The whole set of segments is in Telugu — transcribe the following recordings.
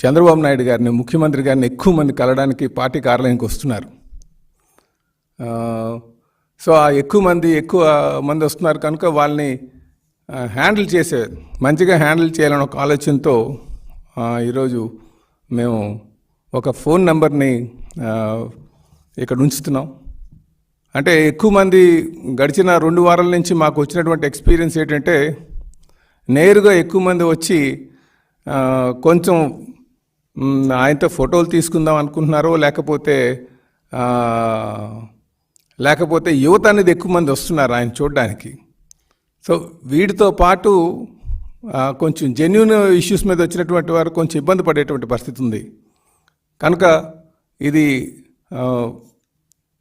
చంద్రబాబు నాయుడు గారిని, ముఖ్యమంత్రి గారిని ఎక్కువ మంది కలవడానికి పార్టీ కార్యాలయానికి వస్తున్నారు. సో ఆ ఎక్కువ మంది వస్తున్నారు కనుక వాళ్ళని మంచిగా హ్యాండిల్ చేయాలని ఒక ఆలోచనతో ఈరోజు మేము ఒక ఫోన్ నెంబర్ని ఇక్కడ ఉంచుతున్నాం. అంటే ఎక్కువ మంది గడిచిన 2 వారాల నుంచి మాకు వచ్చినటువంటి ఎక్స్పీరియన్స్ ఏంటంటే, నేరుగా ఎక్కువ మంది వచ్చి కొంచెం ఆయనతో ఫోటోలు తీసుకుందాం అనుకుంటున్నారో, లేకపోతే యువత అనేది ఎక్కువ మంది వస్తున్నారు ఆయన చూడడానికి. సో వీటితో పాటు కొంచెం జెన్యూన్ ఇష్యూస్ మీద వచ్చినటువంటి వారు కొంచెం ఇబ్బంది పడేటువంటి పరిస్థితి ఉంది. కనుక ఇది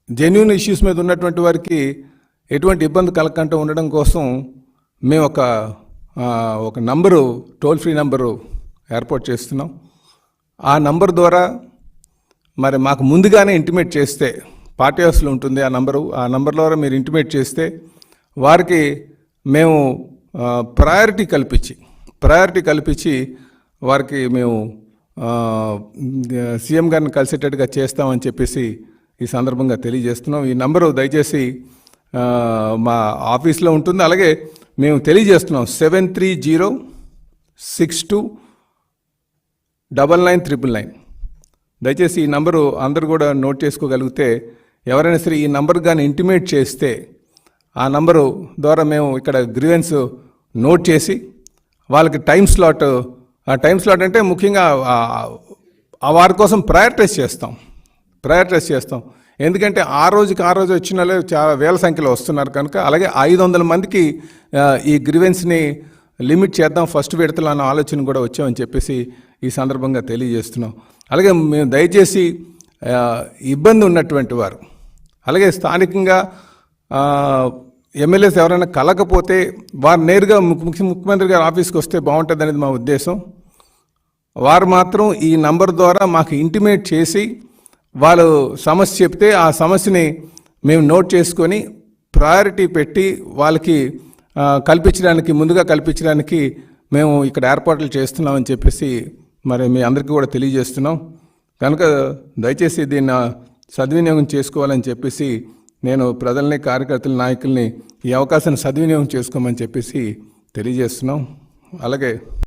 జెన్యూన్ ఇష్యూస్ మీద ఉన్నటువంటి వారికి ఎటువంటి ఇబ్బంది కలగకుండా ఉండడం కోసం మేము ఒక నంబరు, టోల్ ఫ్రీ నంబరు ఏర్పాటు చేస్తున్నాం. ఆ నంబర్ ద్వారా మరి మాకు ముందుగానే ఇంటిమేట్ చేస్తే, పార్టీ హౌస్లో ఉంటుంది ఆ నంబర్ ద్వారా మీరు ఇంటిమేట్ చేస్తే వారికి మేము ప్రయారిటీ కల్పించి వారికి మేము సీఎం గారిని కలిసేటట్టుగా చేస్తామని చెప్పేసి ఈ సందర్భంగా తెలియజేస్తున్నాం. ఈ నంబరు దయచేసి మా ఆఫీస్లో ఉంటుంది. అలాగే మేము తెలియజేస్తున్నాం 7306299999. దయచేసి ఈ నంబరు అందరూ కూడా నోట్ చేసుకోగలిగితే, ఎవరైనా సరే ఈ నంబర్ కానీ ఇంటిమేట్ చేస్తే ఆ నంబరు ద్వారా మేము ఇక్కడ గ్రీవెన్స్ నోట్ చేసి వాళ్ళకి టైం స్లాట్ అంటే ముఖ్యంగా వారి కోసం ప్రయారిటైజ్ చేస్తాం. ఎందుకంటే ఆ రోజు వచ్చిన వాళ్ళు చాలా వేల సంఖ్యలో వస్తున్నారు కనుక, అలాగే 500 మందికి ఈ గ్రీవెన్స్ని లిమిట్ చేద్దాం ఫస్ట్ విడతలో అన్న ఆలోచన కూడా వచ్చామని చెప్పేసి ఈ సందర్భంగా తెలియజేస్తున్నాం. అలాగే మేము దయచేసి ఇబ్బంది ఉన్నటువంటి వారు, అలాగే స్థానికంగా ఎమ్మెల్యేస్ ఎవరైనా కలగకపోతే వారు నేరుగా ముఖ్యమంత్రి గారి ఆఫీస్కి వస్తే బాగుంటుంది అనేది మా ఉద్దేశం. వారు మాత్రం ఈ నంబర్ ద్వారా మాకు ఇంటిమేట్ చేసి వాళ్ళు సమస్య చెప్తే ఆ సమస్యని మేము నోట్ చేసుకొని ప్రయారిటీ పెట్టి వాళ్ళకి ముందుగా కల్పించడానికి మేము ఇక్కడ ఏర్పాట్లు చేస్తున్నామని చెప్పేసి మరి మీ అందరికీ కూడా తెలియజేస్తున్నాం. కనుక దయచేసి దీన్ని సద్వినియోగం చేసుకోవాలని చెప్పేసి నేను ప్రజల్ని, కార్యకర్తల, నాయకుల్ని ఈ అవకాశాన్ని సద్వినియోగం చేసుకోమని చెప్పేసి తెలియజేస్తున్నాం. అలాగే